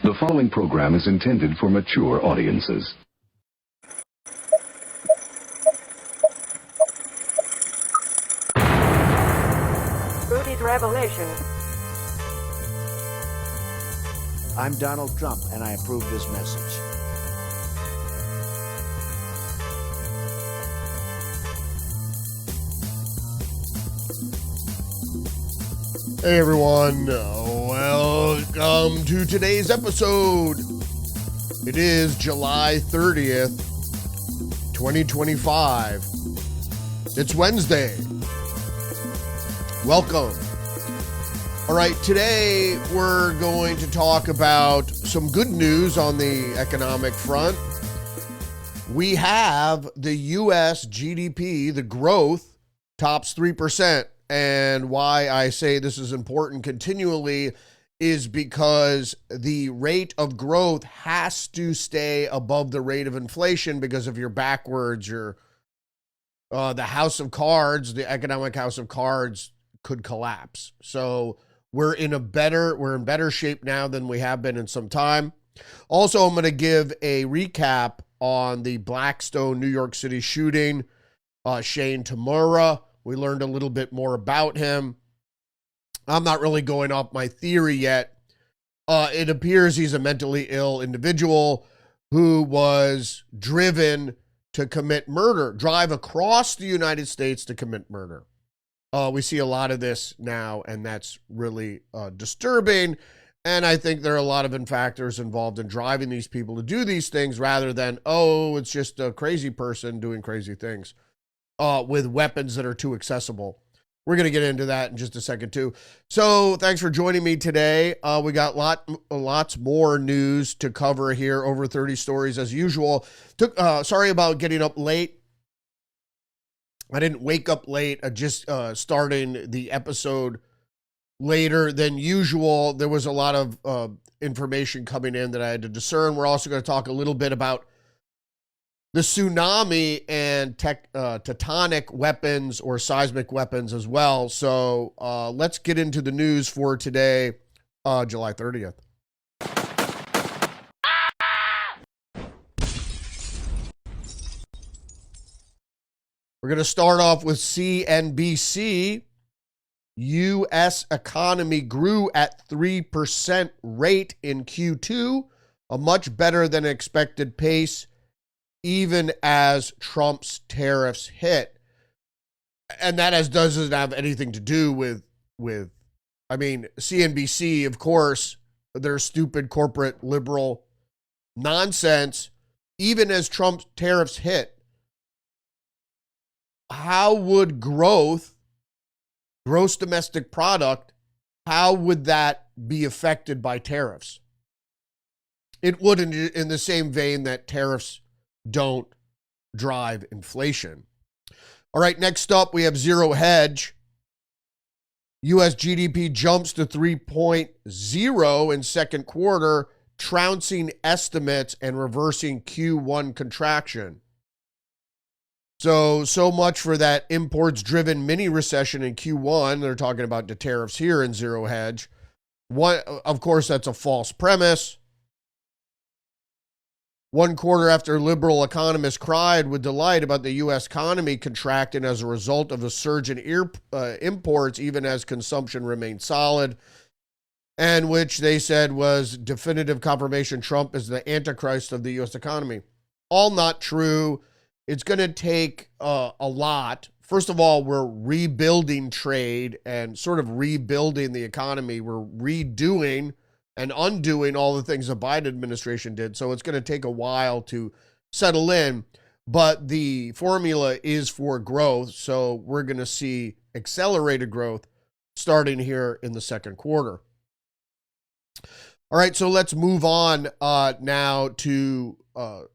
The following program is intended for mature audiences. Rudy's Revelation. I'm Donald Trump, and I approve this message. Hey everyone, welcome to today's episode. It is July 30th, 2025. It's Wednesday. Welcome. All right, today we're going to talk about some good news on the economic front. We have the U.S. GDP, the growth, tops 3%. And why I say this is important continually is because the rate of growth has to stay above the rate of inflation, because if you're backwards, you're the house of cards, the economic house of cards could collapse. So we're in better shape now than we have been in some time. Also, I'm going to give a recap on the Blackstone New York City shooting, Shane Tamura. We learned a little bit more about him. I'm not really going off my theory yet. It appears he's a mentally ill individual who was driven to commit murder, drive across the United States to commit murder. We see a lot of this now, and that's really disturbing. And I think there are a lot of factors involved in driving these people to do these things rather than, it's just a crazy person doing crazy things. With weapons that are too accessible. We're going to get into that in just a second too. So thanks for joining me today. We got lots more news to cover here, over 30 stories as usual. Sorry about getting up late. I didn't wake up late, just starting the episode later than usual. There was a lot of information coming in that I had to discern. We're also going to talk a little bit about the tsunami and tectonic weapons or seismic weapons as well. So let's get into the news for today, July 30th. We're going to start off with CNBC. U.S. economy grew at 3% rate in Q2, a much better than expected pace, even as Trump's tariffs hit. And that doesn't have anything to do with CNBC, of course, their stupid corporate liberal nonsense. Even as Trump's tariffs hit, how would gross domestic product, how would that be affected by tariffs? It would in the same vein that tariffs don't drive inflation. All right, next up, we have zero hedge. U.S. GDP jumps to 3.0 in second quarter, trouncing estimates and reversing Q1 contraction. So much for that imports-driven mini recession in Q1. They're talking about the tariffs here in zero hedge. Of course, that's a false premise. 1 quarter after liberal economists cried with delight about the U.S. economy contracting as a result of a surge in imports, even as consumption remained solid, and which they said was definitive confirmation Trump is the antichrist of the U.S. economy. All not true. It's going to take a lot. First of all, we're rebuilding trade and sort of rebuilding the economy. We're redoing and undoing all the things the Biden administration did. So it's going to take a while to settle in, but the formula is for growth. So we're going to see accelerated growth starting here in the second quarter. All right, so let's move on now to the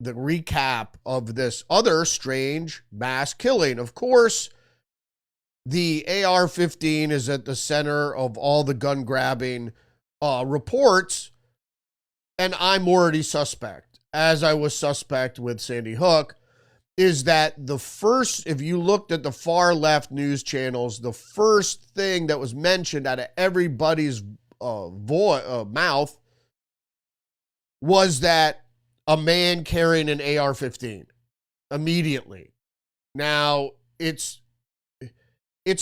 recap of this other strange mass killing. Of course, the AR-15 is at the center of all the gun grabbing reports, and I'm already suspect, as I was suspect with Sandy Hook, is that if you looked at the far left news channels, the first thing that was mentioned out of everybody's mouth was that a man carrying an AR-15 immediately. Now, it's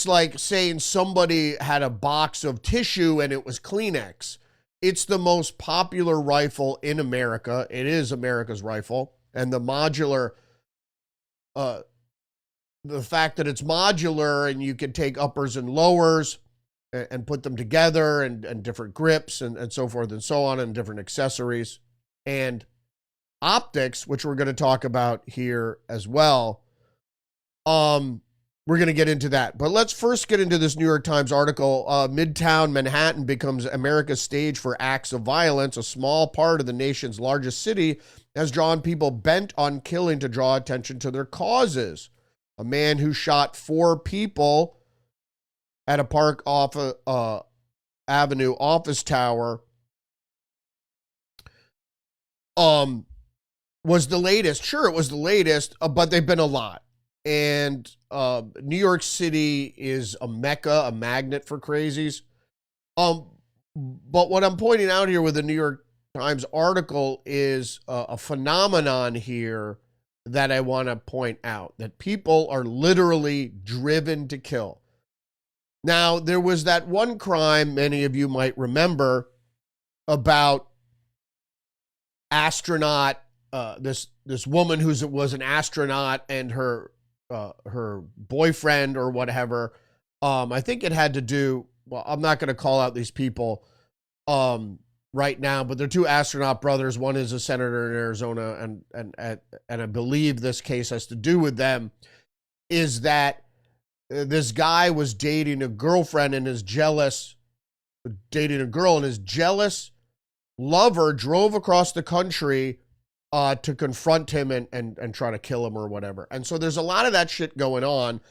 like saying somebody had a box of tissue and it was Kleenex. It's the most popular rifle in America. It is America's rifle. And the modular, the fact that it's modular and you can take uppers and lowers and put them together and different grips and so forth and so on, and different accessories and optics, which we're going to talk about here as well. We're going to get into that. But let's first get into this New York Times article. Midtown Manhattan becomes America's stage for acts of violence. A small part of the nation's largest city has drawn people bent on killing to draw attention to their causes. A man who shot 4 people at a Park Avenue office tower was the latest. Sure, it was the latest, but they've been a lot. And New York City is a mecca, a magnet for crazies. But what I'm pointing out here with the New York Times article is a phenomenon here that I want to point out, that people are literally driven to kill. Now, there was that one crime many of you might remember about astronaut, this woman who was an astronaut, and her boyfriend or whatever. I think it had to do, well, I'm not going to call out these people right now, but they're 2 astronaut brothers. One is a senator in Arizona, and I believe this case has to do with them, is that this guy was dating a girlfriend and his jealous lover drove across the country to confront him and try to kill him or whatever. And so there's a lot of that shit going on.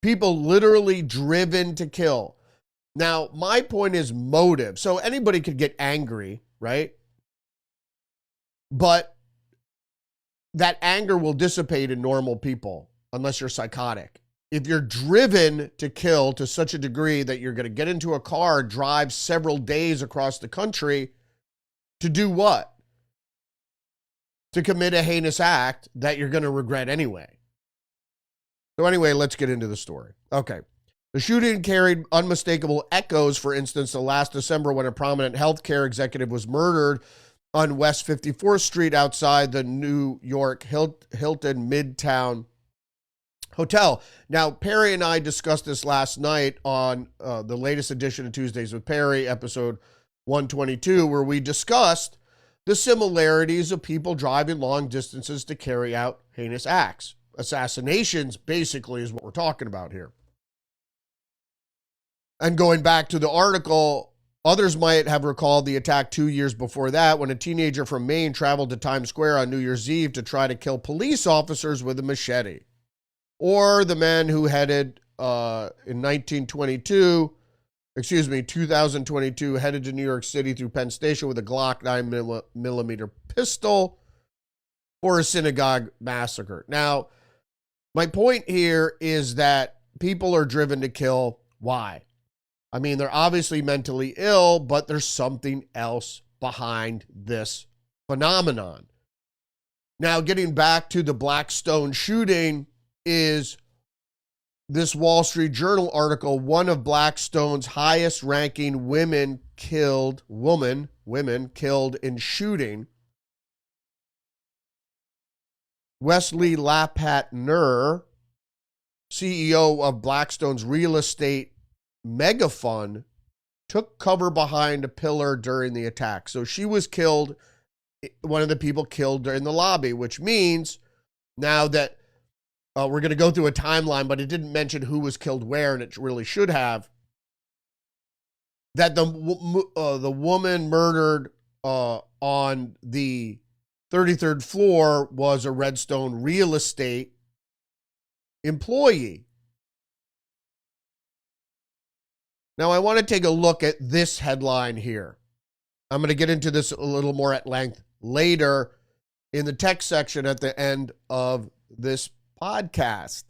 People literally driven to kill. Now, my point is motive. So anybody could get angry, right? But that anger will dissipate in normal people unless you're psychotic. If you're driven to kill to such a degree that you're going to get into a car, drive several days across the country to do what? To commit a heinous act that you're going to regret anyway. So anyway, let's get into the story. Okay. The shooting carried unmistakable echoes, for instance, the last December when a prominent healthcare executive was murdered on West 54th Street outside the New York Hilton Midtown Hotel. Now, Perry and I discussed this last night on the latest edition of Tuesdays with Perry, episode 122, where we discussed the similarities of people driving long distances to carry out heinous acts. Assassinations, basically, is what we're talking about here. And going back to the article, others might have recalled the attack 2 years before that when a teenager from Maine traveled to Times Square on New Year's Eve to try to kill police officers with a machete. Or the man who headed in 2022, headed to New York City through Penn Station with a Glock 9mm pistol for a synagogue massacre. Now, my point here is that people are driven to kill. Why? I mean, they're obviously mentally ill, but there's something else behind this phenomenon. Now, getting back to the Blackstone shooting, is this Wall Street Journal article, one of Blackstone's highest ranking women killed in shooting. Wesley Lapatner, CEO of Blackstone's real estate mega fund, took cover behind a pillar during the attack. So she was killed, one of the people killed in the lobby, which means now that we're going to go through a timeline, but it didn't mention who was killed where, and it really should have. That the woman murdered on the 33rd floor was a Redstone real estate employee. Now, I want to take a look at this headline here. I'm going to get into this a little more at length later in the text section at the end of this podcast.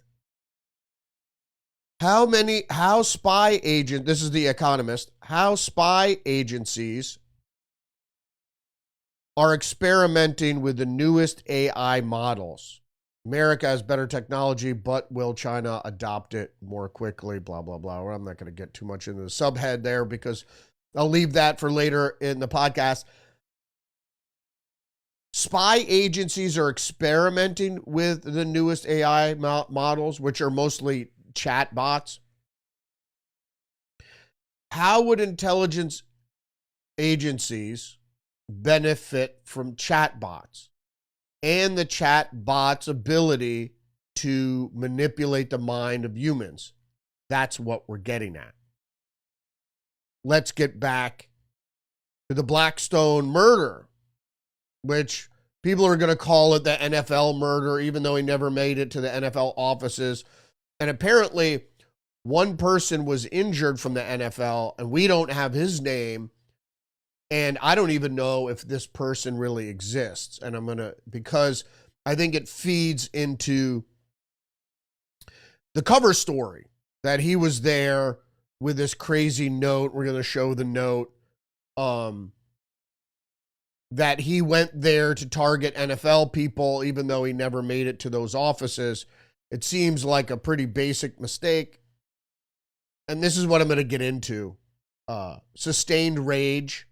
How spy agent, this is The Economist, how spy agencies are experimenting with the newest AI models. America has better technology, but will China adopt it more quickly? Blah, blah, blah. Well, I'm not going to get too much into the subhead there because I'll leave that for later in the podcast. Spy agencies are experimenting with the newest AI models, which are mostly chat bots. How would intelligence agencies benefit from chat bots and the chat bots' ability to manipulate the mind of humans? That's what we're getting at. Let's get back to the Blackstone murder, which people are going to call it the NFL murder, even though he never made it to the NFL offices. And apparently, one person was injured from the NFL, and we don't have his name. And I don't even know if this person really exists. And because I think it feeds into the cover story that he was there with this crazy note. We're going to show the note that he went there to target NFL people, even though he never made it to those offices. It seems like a pretty basic mistake. And this is what I'm going to get into. Sustained rage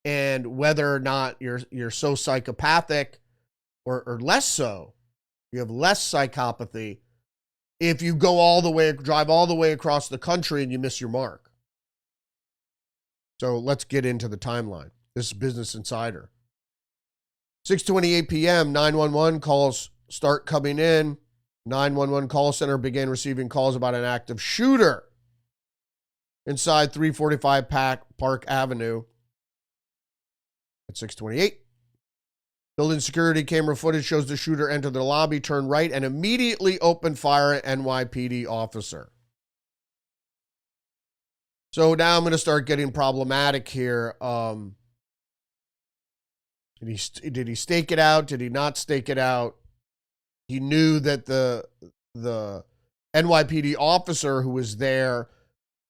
and whether or not you're so psychopathic or less so. You have less psychopathy if you drive all the way across the country and you miss your mark. So let's get into the timeline. This is Business Insider. 6:28 p.m., 911 calls start coming in. 911 call center began receiving calls about an active shooter inside 345 Park Avenue at 6:28. Building security camera footage shows the shooter enter the lobby, turn right, and immediately open fire at NYPD officer. So now I'm going to start getting problematic here. Did he stake it out? Did he not stake it out? He knew that the NYPD officer who was there,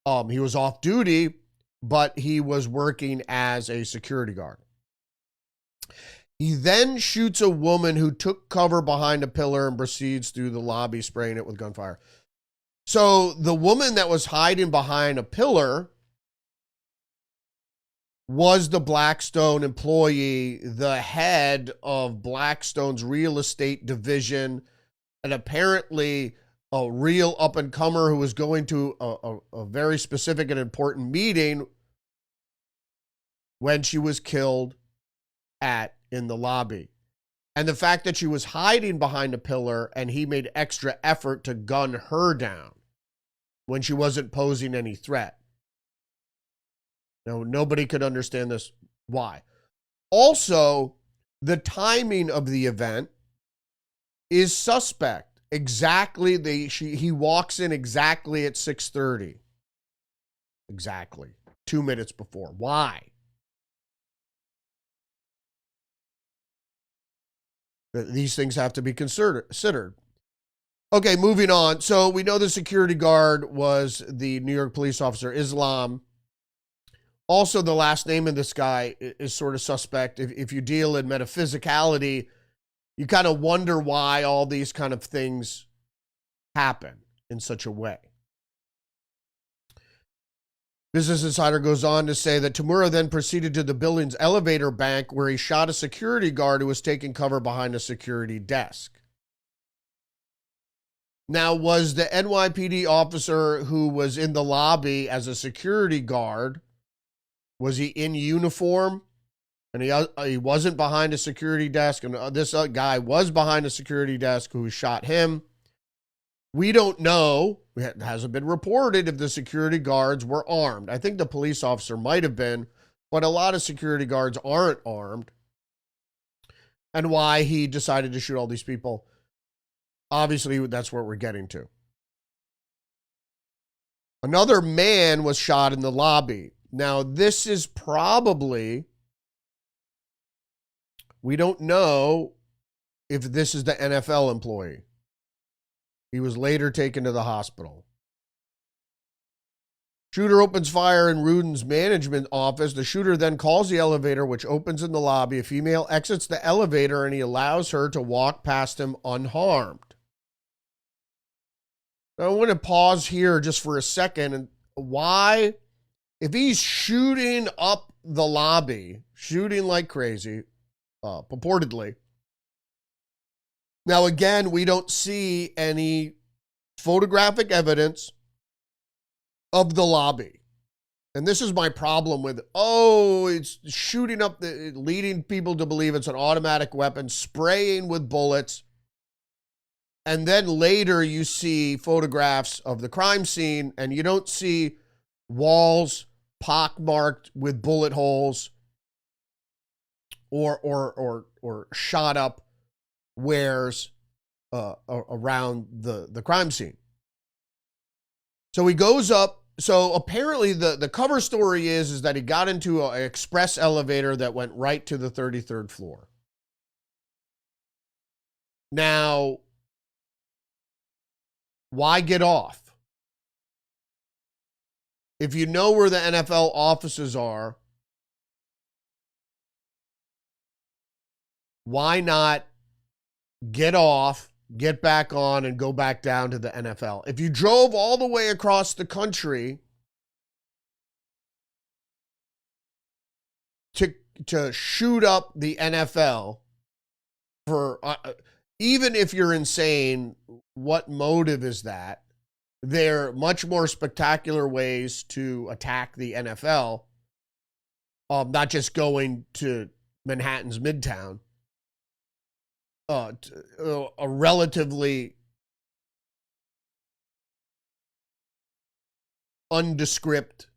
he was off duty, but he was working as a security guard. He then shoots a woman who took cover behind a pillar and proceeds through the lobby, spraying it with gunfire. So the woman that was hiding behind a pillar was the Blackstone employee, the head of Blackstone's real estate division, and apparently a real up-and-comer who was going to a very specific and important meeting when she was killed in the lobby. And the fact that she was hiding behind a pillar and he made extra effort to gun her down when she wasn't posing any threat. Now, nobody could understand this. Why? Also, the timing of the event is suspect. He walks in exactly at 6:30. Exactly. 2 minutes before. Why? These things have to be considered. Okay, moving on. So we know the security guard was the New York police officer, Islam. Also, the last name of this guy is sort of suspect. If you deal in metaphysicality, you kind of wonder why all these kind of things happen in such a way. Business Insider goes on to say that Tamura then proceeded to the building's elevator bank where he shot a security guard who was taking cover behind a security desk. Now, was the NYPD officer who was in the lobby as a security guard, was he in uniform? And he wasn't behind a security desk, and this guy was behind a security desk who shot him. We don't know. It hasn't been reported if the security guards were armed. I think the police officer might have been, but a lot of security guards aren't armed. And why he decided to shoot all these people, obviously that's where we're getting to. Another man was shot in the lobby. Now, this is probably, we don't know if this is the NFL employee. He was later taken to the hospital. Shooter opens fire in Ruden's management office. The shooter then calls the elevator, which opens in the lobby. A female exits the elevator, and he allows her to walk past him unharmed. Now, I want to pause here just for a second. And why, if he's shooting up the lobby, shooting like crazy, purportedly. Now, again, we don't see any photographic evidence of the lobby. And this is my problem with, it's shooting up, leading people to believe it's an automatic weapon, spraying with bullets. And then later you see photographs of the crime scene and you don't see walls pockmarked with bullet holes or shot up wares around the crime scene. So he goes up. So apparently the cover story is that he got into an express elevator that went right to the 33rd floor. Now, why get off? If you know where the NFL offices are, why not get off, get back on, and go back down to the NFL? If you drove all the way across the country to shoot up the NFL for, even if you're insane, what motive is that? There are much more spectacular ways to attack the NFL, not just going to Manhattan's Midtown. A relatively undescript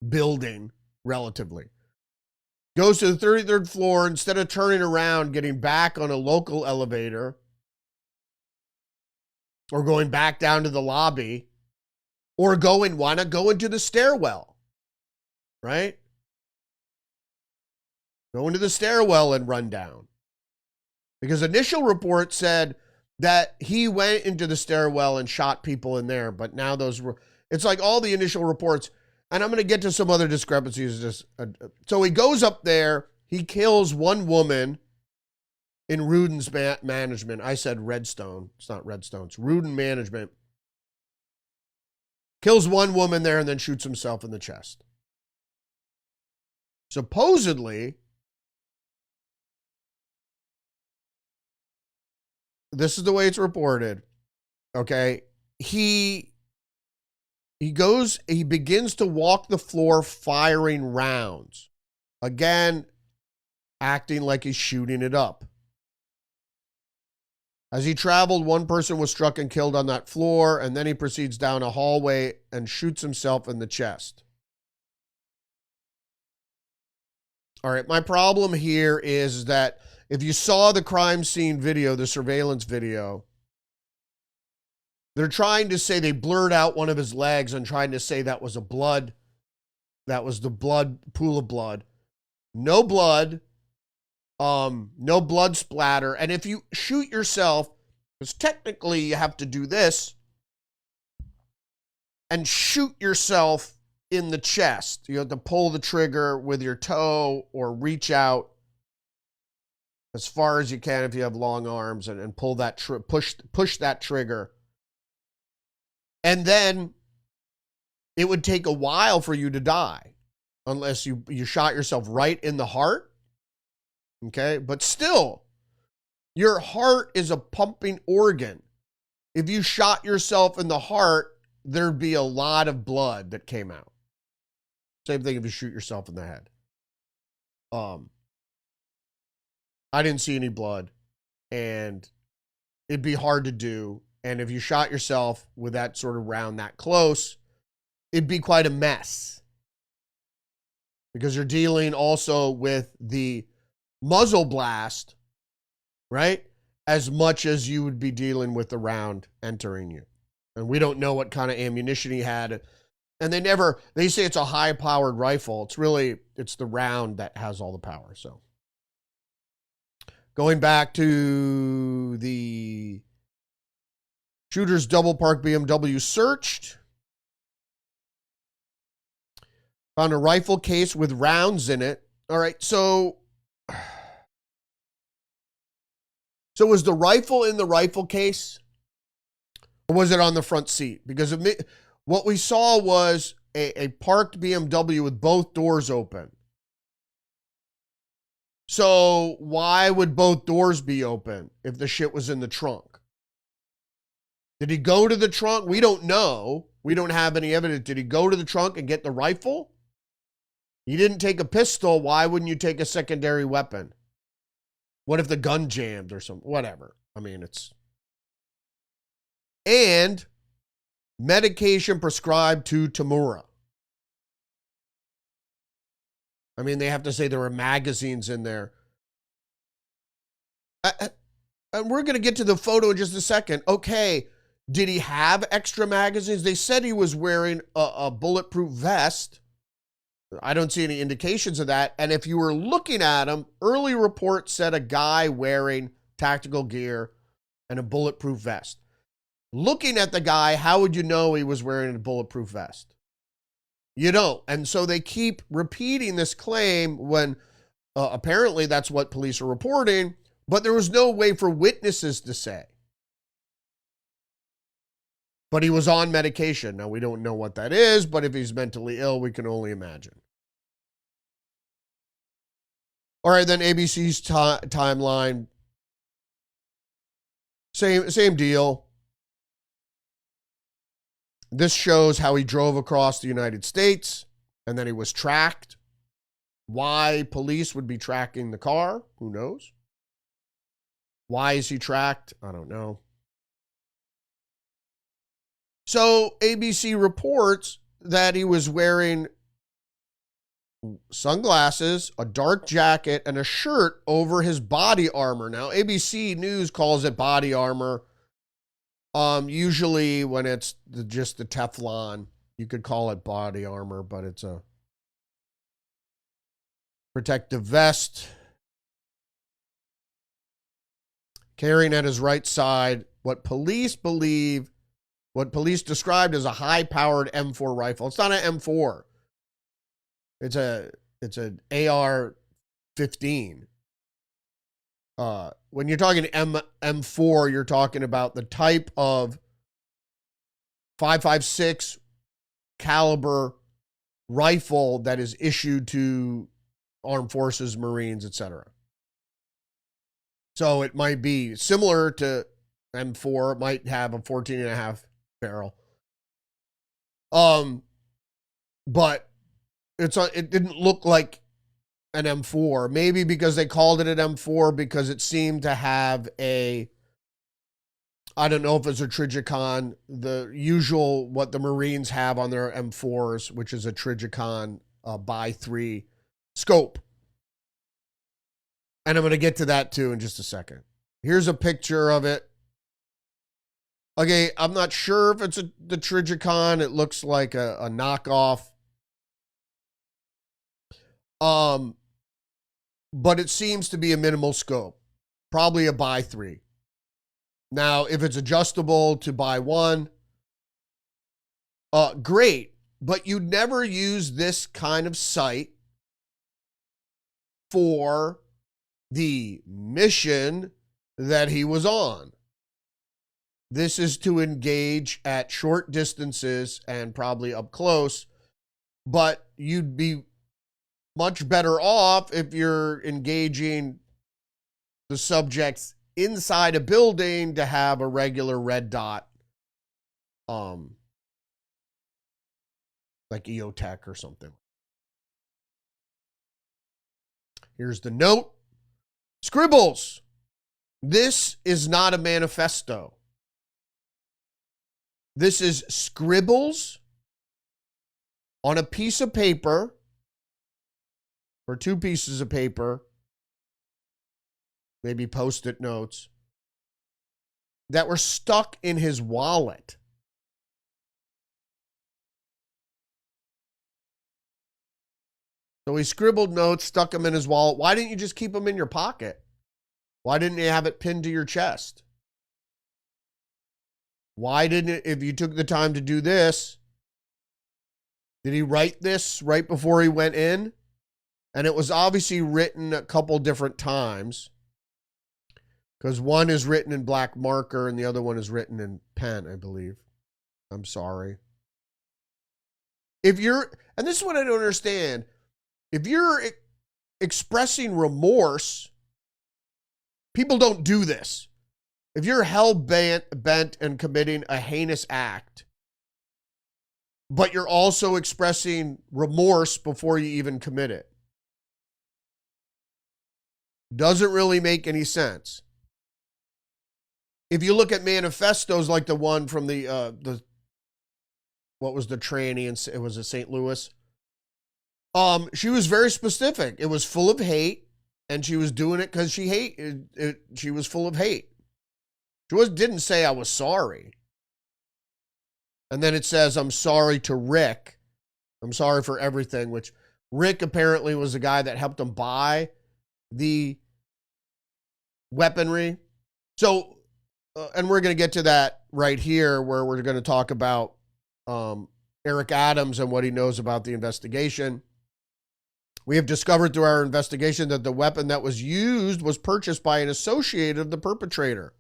building, relatively. Goes to the 33rd floor, instead of turning around, getting back on a local elevator, or going back down to the lobby, or why not go into the stairwell, right? Go into the stairwell and run down. Because initial report said that he went into the stairwell and shot people in there, but now it's like all the initial reports, and I'm going to get to some other discrepancies. So he goes up there, he kills one woman in Ruden's management. I said Redstone. It's not Redstone. It's Ruden management. Kills one woman there and then shoots himself in the chest. Supposedly, this is the way it's reported. Okay. He begins to walk the floor firing rounds. Again, acting like he's shooting it up. As he traveled, one person was struck and killed on that floor, and then he proceeds down a hallway and shoots himself in the chest. All right, my problem here is that if you saw the crime scene video, the surveillance video, they're trying to say they blurred out one of his legs and trying to say that was that was the pool of blood. No blood. No blood splatter. And if you shoot yourself, because technically you have to do this and shoot yourself in the chest. You have to pull the trigger with your toe or reach out as far as you can if you have long arms and pull that push that trigger. And then it would take a while for you to die unless you shot yourself right in the heart. Okay, but still, your heart is a pumping organ. If you shot yourself in the heart, there'd be a lot of blood that came out. Same thing if you shoot yourself in the head. I didn't see any blood, and it'd be hard to do. And if you shot yourself with that sort of round that close, it'd be quite a mess. Because you're dealing also with the muzzle blast, right? As much as you would be dealing with the round entering you. And we don't know what kind of ammunition he had. And they say it's a high powered rifle. It's the round that has all the power. So going back to the shooter's double parked BMW searched. Found a rifle case with rounds in it. All right, so was the rifle in the rifle case? Or was it on the front seat? Because what we saw was a parked BMW with both doors open. So why would both doors be open if the shit was in the trunk? Did he go to the trunk? We don't know. We don't have any evidence. Did he go to the trunk and get the rifle? He didn't take a pistol. Why wouldn't you take a secondary weapon? What if the gun jammed or something? Whatever. I mean, it's... And medication prescribed to Tamura. I mean, they have to say there were magazines in there. And we're going to get to the photo in just a second. Okay, did he have extra magazines? They said he was wearing a bulletproof vest. I don't see any indications of that. And if you were looking at him, early reports said a guy wearing tactical gear and a bulletproof vest. Looking at the guy, how would you know he was wearing a bulletproof vest? You don't. And so they keep repeating this claim when apparently that's what police are reporting, but there was no way for witnesses to say. But he was on medication. Now, we don't know what that is, but if he's mentally ill, we can only imagine. All right, then ABC's timeline. Same deal. This shows how he drove across the United States, and then he was tracked. Why police would be tracking the car? Who knows? Why is he tracked? I don't know. So ABC reports that he was wearing sunglasses, a dark jacket, and a shirt over his body armor. Now, ABC News calls it body armor. Usually when it's just the Teflon, you could call it body armor, but it's a protective vest. Carrying at his right side what police described as a high-powered M4 rifle. It's not an M4. It's an AR-15. When you're talking M4, you're talking about the type of 5.56 caliber rifle that is issued to armed forces, Marines, etc. So it might be similar to M4. It might have a 14.5 barrel. But it didn't look like an M4, maybe because they called it an M4 because it seemed to have I don't know if it's a Trijicon, the usual, what the Marines have on their M4s, which is a Trijicon by 3 scope. And I'm going to get to that too in just a second. Here's a picture of it. Okay, I'm not sure if it's the Trijicon. It looks like a knockoff. But it seems to be a minimal scope, probably a by 3. Now, if it's adjustable to by 1, great, but you'd never use this kind of sight for the mission that he was on. This is to engage at short distances and probably up close, but you'd be much better off if you're engaging the subjects inside a building to have a regular red dot, like EOTech or something. Here's the note. Scribbles. This is not a manifesto. This is scribbles on a piece of paper, or 2 pieces of paper, maybe Post-it notes, that were stuck in his wallet. So he scribbled notes, stuck them in his wallet. Why didn't you just keep them in your pocket? Why didn't you have it pinned to your chest? Why didn't it, if you took the time to do this, Did he write this right before he went in? And it was obviously written a couple different times, because one is written in black marker and the other one is written in pen, I believe. I'm sorry. And this is what I don't understand. If you're expressing remorse, people don't do this. If you're hell-bent and committing a heinous act, but you're also expressing remorse before you even commit it, doesn't really make any sense. If you look at manifestos like the one from what was the tranny, it was in St. Louis. She was very specific. It was full of hate, and she was doing it because she was full of hate. She didn't say I was sorry. And then it says, I'm sorry to Rick. I'm sorry for everything, which Rick apparently was the guy that helped him buy the weaponry. So, and we're going to get to that right here, where we're going to talk about Eric Adams and what he knows about the investigation. We have discovered through our investigation that the weapon that was used was purchased by an associate of the perpetrator.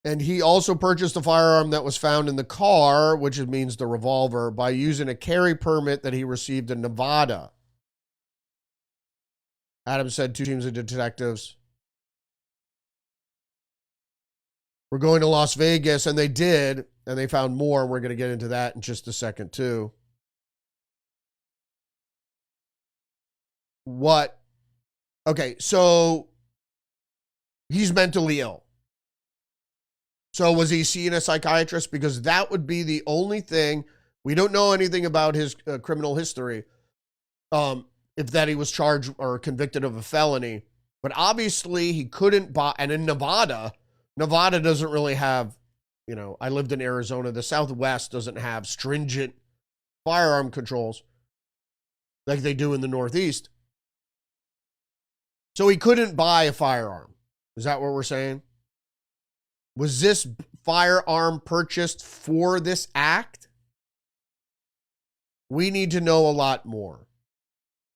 And he also purchased a firearm that was found in the car, which means the revolver, by using a carry permit that he received in Nevada. Adams said 2 teams of detectives were going to Las Vegas, and they did, and they found more. We're going to get into that in just a second, too. Okay, so he's mentally ill. So was he seeing a psychiatrist? Because that would be the only thing. We don't know anything about his criminal history, if that he was charged or convicted of a felony. But obviously he couldn't buy, and in Nevada doesn't really have, I lived in Arizona. The Southwest doesn't have stringent firearm controls like they do in the Northeast. So he couldn't buy a firearm. Is that what we're saying? Was this firearm purchased for this act? We need to know a lot more,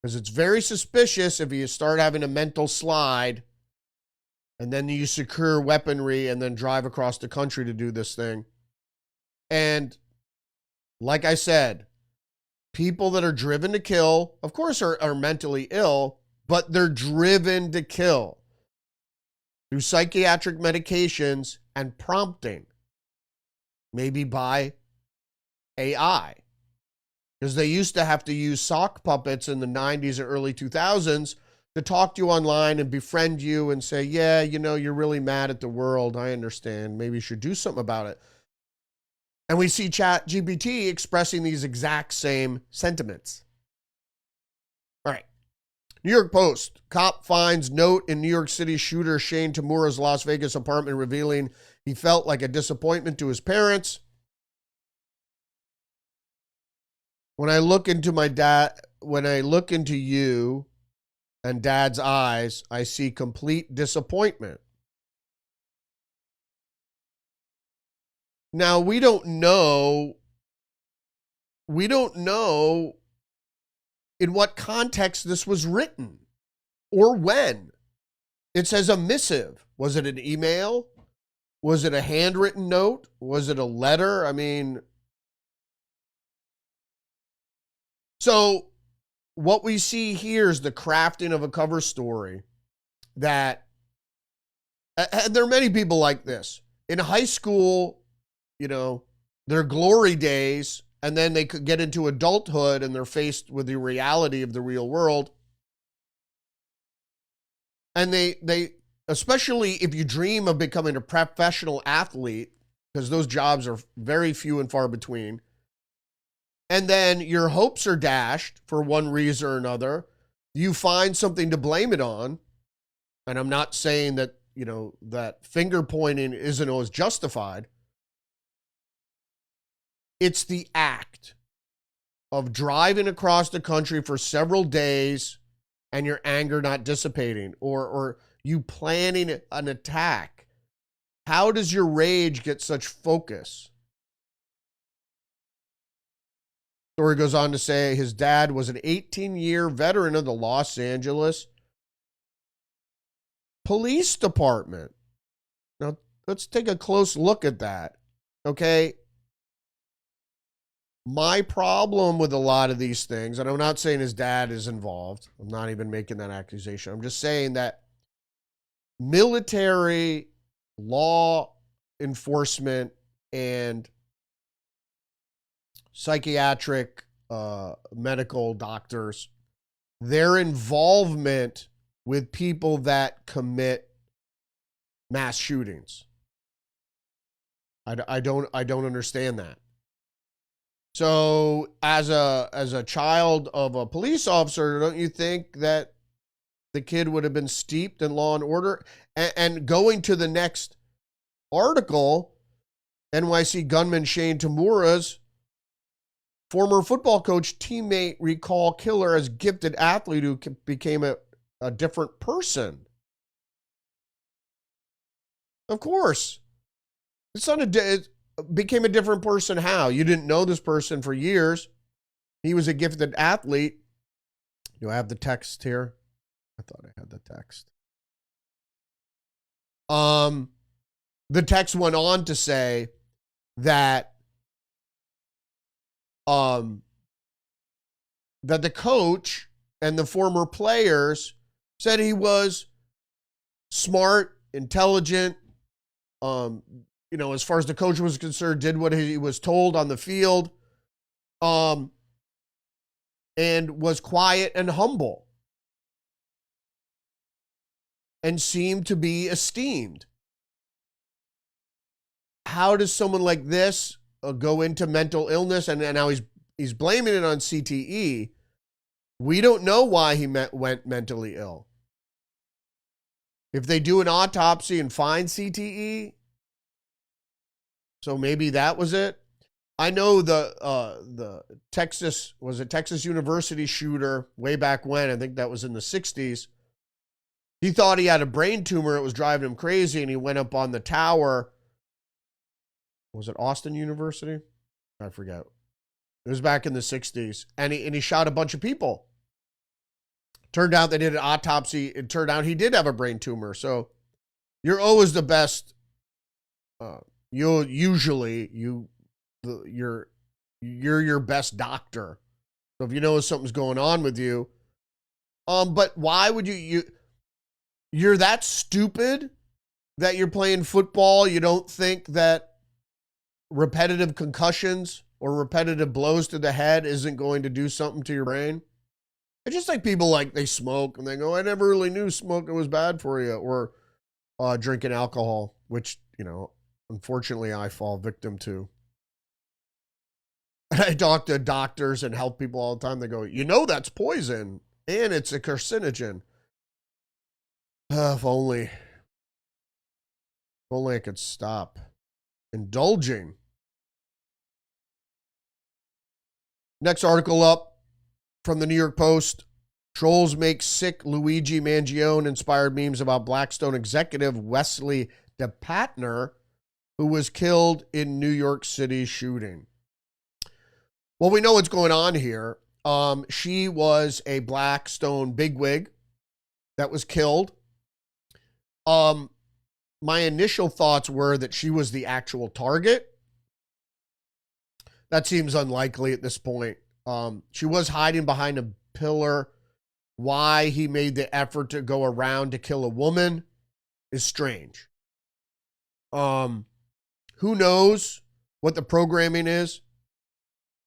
because it's very suspicious if you start having a mental slide and then you secure weaponry and then drive across the country to do this thing. And like I said, people that are driven to kill, of course, are mentally ill, but they're driven to kill through psychiatric medications and prompting, maybe by AI. Because they used to have to use sock puppets in the 90s or early 2000s to talk to you online and befriend you and say, yeah, you're really mad at the world. I understand. Maybe you should do something about it. And we see ChatGPT expressing these exact same sentiments. All right. New York Post. Cop finds note in New York City shooter Shane Tamura's Las Vegas apartment revealing he felt like a disappointment to his parents. When I look into you and Dad's eyes, I see complete disappointment. Now, we don't know in what context this was written or when. It says a missive. Was it an email? Was it a handwritten note? Was it a letter? So what we see here is the crafting of a cover story that, and there are many people like this. In high school, their glory days, and then they could get into adulthood and they're faced with the reality of the real world. And they especially if you dream of becoming a professional athlete, because those jobs are very few and far between, and then your hopes are dashed for one reason or another, you find something to blame it on. And I'm not saying that, that finger pointing isn't always justified. It's the act of driving across the country for several days and your anger not dissipating, or you planning an attack. How does your rage get such focus? Story goes on to say his dad was an 18-year veteran of the Los Angeles Police Department. Now, let's take a close look at that, okay? My problem with a lot of these things, and I'm not saying his dad is involved. I'm not even making that accusation. I'm just saying that military, law enforcement, and psychiatric medical doctors, their involvement with people that commit mass shootings. I don't understand that. So as a child of a police officer, don't you think that the kid would have been steeped in law and order? And going to the next article, NYC gunman Shane Tamura's former football coach teammate recall killer as gifted athlete who became a different person. Of course. It became a different person. How? You didn't know this person for years. He was a gifted athlete. Do I have the text here? I thought I had the text. The text went on to say that that the coach and the former players said he was smart, intelligent, as far as the coach was concerned, did what he was told on the field, and was quiet and humble and seemed to be esteemed. How does someone like this go into mental illness? And now he's blaming it on CTE. We don't know why he went mentally ill. If they do an autopsy and find CTE, so maybe that was it. I know the Texas University shooter way back when, I think that was in the 60s. He thought he had a brain tumor. It was driving him crazy, and he went up on the tower. Was it Austin University? I forget. It was back in the 60s. And he shot a bunch of people. Turned out they did an autopsy. It turned out he did have a brain tumor. So you're always the best. You're your best doctor. So if you know something's going on with you, but why would you're that stupid that you're playing football? You don't think that repetitive concussions or repetitive blows to the head isn't going to do something to your brain? It's just like people they smoke and they go, I never really knew smoking was bad for you, or drinking alcohol, which, unfortunately I fall victim to. I talk to doctors and health people all the time. They go, that's poison and it's a carcinogen. If only I could stop indulging. Next article up from the New York Post. Trolls make sick Luigi Mangione inspired memes about Blackstone executive Wesley DePatner, who was killed in New York City shooting. Well, we know what's going on here. She was a Blackstone bigwig that was killed. My initial thoughts were that she was the actual target. That seems unlikely at this point. She was hiding behind a pillar. Why he made the effort to go around to kill a woman is strange. Who knows what the programming is?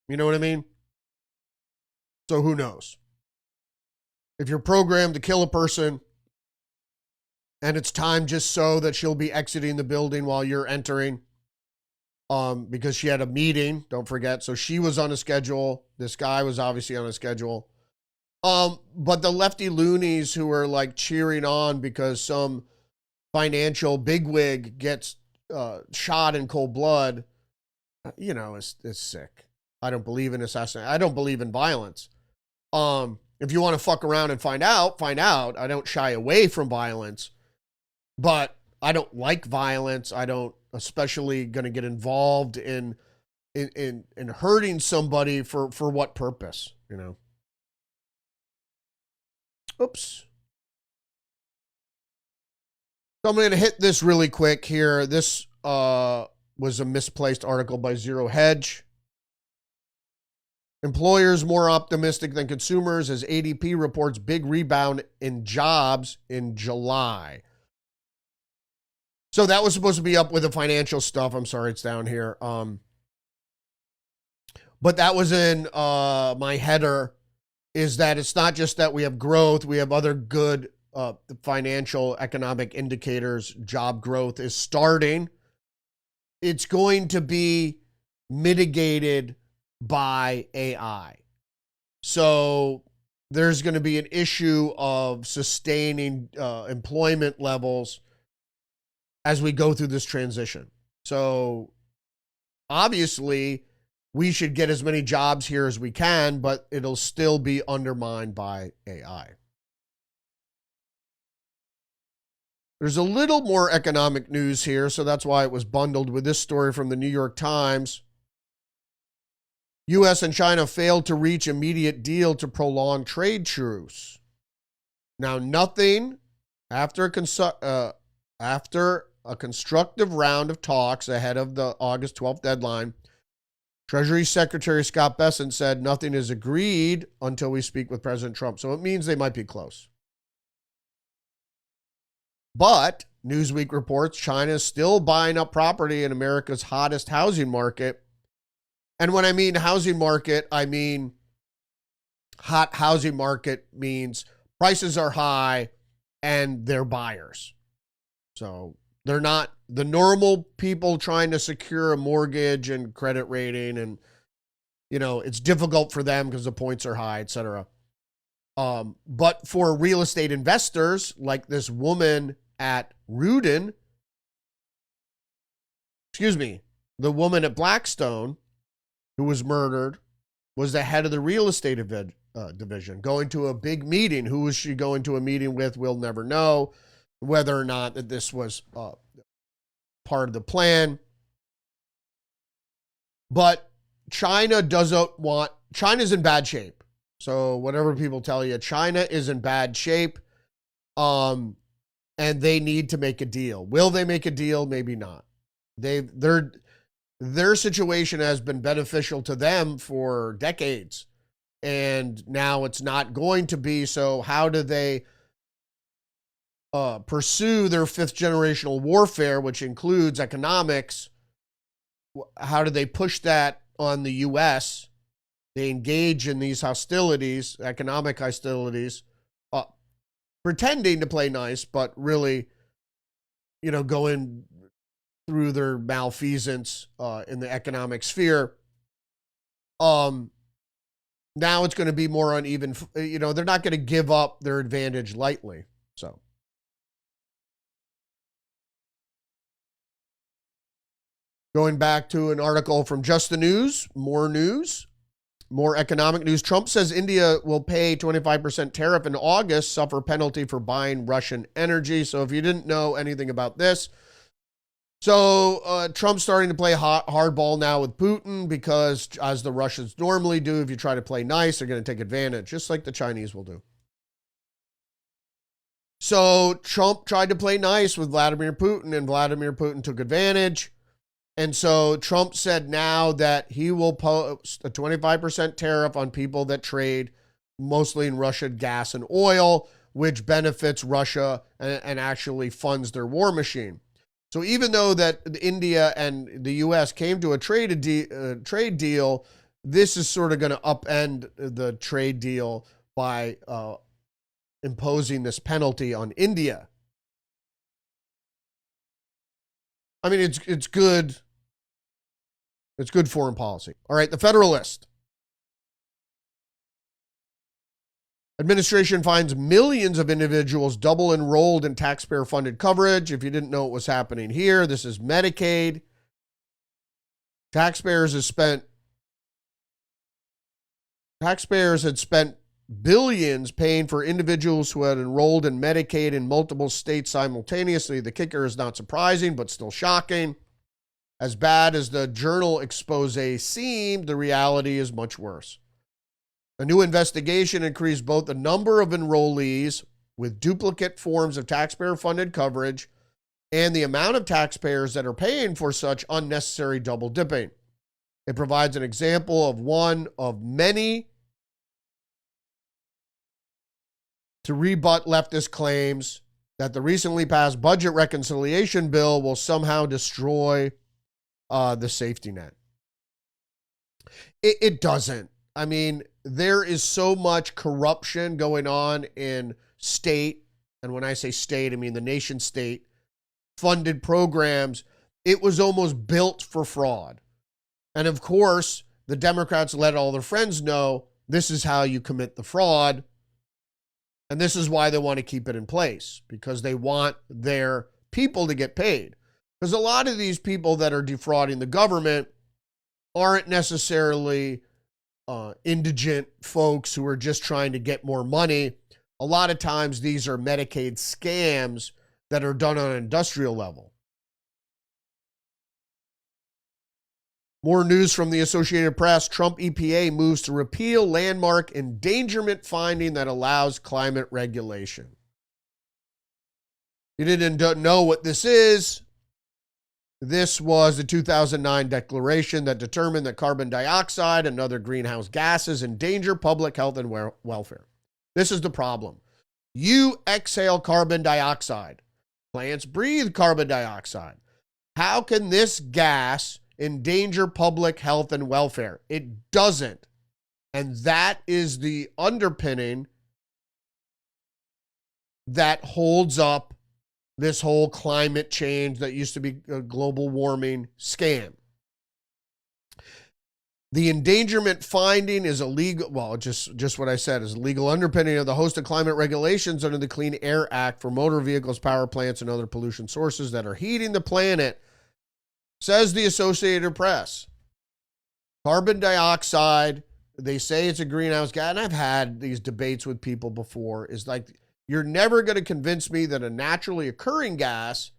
You know what I mean? So who knows? If you're programmed to kill a person and it's time just so that she'll be exiting the building while you're entering, because she had a meeting, don't forget. So she was on a schedule. This guy was obviously on a schedule. But the lefty loonies who are cheering on because some financial bigwig gets shot in cold blood, it's sick. I don't believe in assassination. I don't believe in violence. If you want to fuck around and find out. I don't shy away from violence, but I don't like violence. I don't especially going to get involved in in hurting somebody for what purpose, you know? Oops. So I'm going to hit this really quick here. This was a misplaced article by Zero Hedge. Employers more optimistic than consumers as ADP reports big rebound in jobs in July. So that was supposed to be up with the financial stuff. I'm sorry, it's down here. But that was in my header, is that it's not just that we have growth, we have other good financial economic indicators. Job growth is starting. It's going to be mitigated by AI. So there's going to be an issue of sustaining employment levels as we go through this transition. So obviously we should get as many jobs here as we can, but it'll still be undermined by AI. There's a little more economic news here, so that's why it was bundled with this story from the New York Times. U.S. and China failed to reach immediate deal to prolong trade truce. Now, nothing after a constructive round of talks ahead of the August 12th deadline, Treasury Secretary Scott Bessent said nothing is agreed until we speak with President Trump. So it means they might be close. But Newsweek reports China is still buying up property in America's hottest housing market. And when I mean housing market, I mean hot housing market means prices are high and they're buyers. So they're not the normal people trying to secure a mortgage and credit rating, and, you know, it's difficult for them because the points are high, etc. But for real estate investors like this woman at Rudy, the woman at Blackstone who was murdered was the head of the real estate division, going to a big meeting. Who was she going to a meeting with? We'll never know whether or not that this was part of the plan. But China's in bad shape. So whatever people tell you, China is in bad shape. And they need to make a deal. Will they make a deal? Maybe not. Their situation has been beneficial to them for decades, and now it's not going to be. So how do they pursue their fifth generational warfare, which includes economics? How do they push that on the U.S.? They engage in these hostilities, economic hostilities, pretending to play nice, but really, you know, going through their malfeasance in the economic sphere. Now it's going to be more uneven. You know, they're not going to give up their advantage lightly. So going back to an article from Just the News, more economic news. Trump says India will pay 25% tariff in August, suffer penalty for buying Russian energy. So if you didn't know anything about this, so Trump's starting to play hardball now with Putin because, as the Russians normally do, if you try to play nice, they're going to take advantage, just like the Chinese will do. So Trump tried to play nice with Vladimir Putin, and Vladimir Putin took advantage. And so Trump said now that he will post a 25% tariff on people that trade mostly in Russian gas and oil, which benefits Russia and actually funds their war machine. So even though that India and the U.S. came to a trade deal, this is sort of going to upend the trade deal by imposing this penalty on India. I mean, it's good. It's good foreign policy. All right, the Federalist. Administration finds millions of individuals double enrolled in taxpayer-funded coverage. If you didn't know what was happening here, this is Medicaid. Taxpayers had spent billions paying for individuals who had enrolled in Medicaid in multiple states simultaneously. The kicker is not surprising, but still shocking. As bad as the journal expose seemed, the reality is much worse. A new investigation increased both the number of enrollees with duplicate forms of taxpayer-funded coverage and the amount of taxpayers that are paying for such unnecessary double dipping. It provides an example of one of many to rebut leftist claims that the recently passed budget reconciliation bill will somehow destroy the safety net. It doesn't. I mean, there is so much corruption going on in state, and when I say state, I mean the nation state, funded programs. It was almost built for fraud. And of course, the Democrats let all their friends know this is how you commit the fraud. And this is why they want to keep it in place, because they want their people to get paid. Because a lot of these people that are defrauding the government aren't necessarily indigent folks who are just trying to get more money. A lot of times these are Medicaid scams that are done on an industrial level. More news from the Associated Press. Trump EPA moves to repeal landmark endangerment finding that allows climate regulation. You didn't know what this is. This was the 2009 declaration that determined that carbon dioxide and other greenhouse gases endanger public health and welfare. This is the problem. You exhale carbon dioxide. Plants breathe carbon dioxide. How can this gas endanger public health and welfare? It doesn't. And that is the underpinning that holds up this whole climate change that used to be a global warming scam. The endangerment finding is illegal. Well, just what I said is legal underpinning of the host of climate regulations under the Clean Air Act for motor vehicles, power plants, and other pollution sources that are heating the planet, says the Associated Press. Carbon dioxide, they say it's a greenhouse gas, and I've had these debates with people before, is like, you're never going to convince me that a naturally occurring gas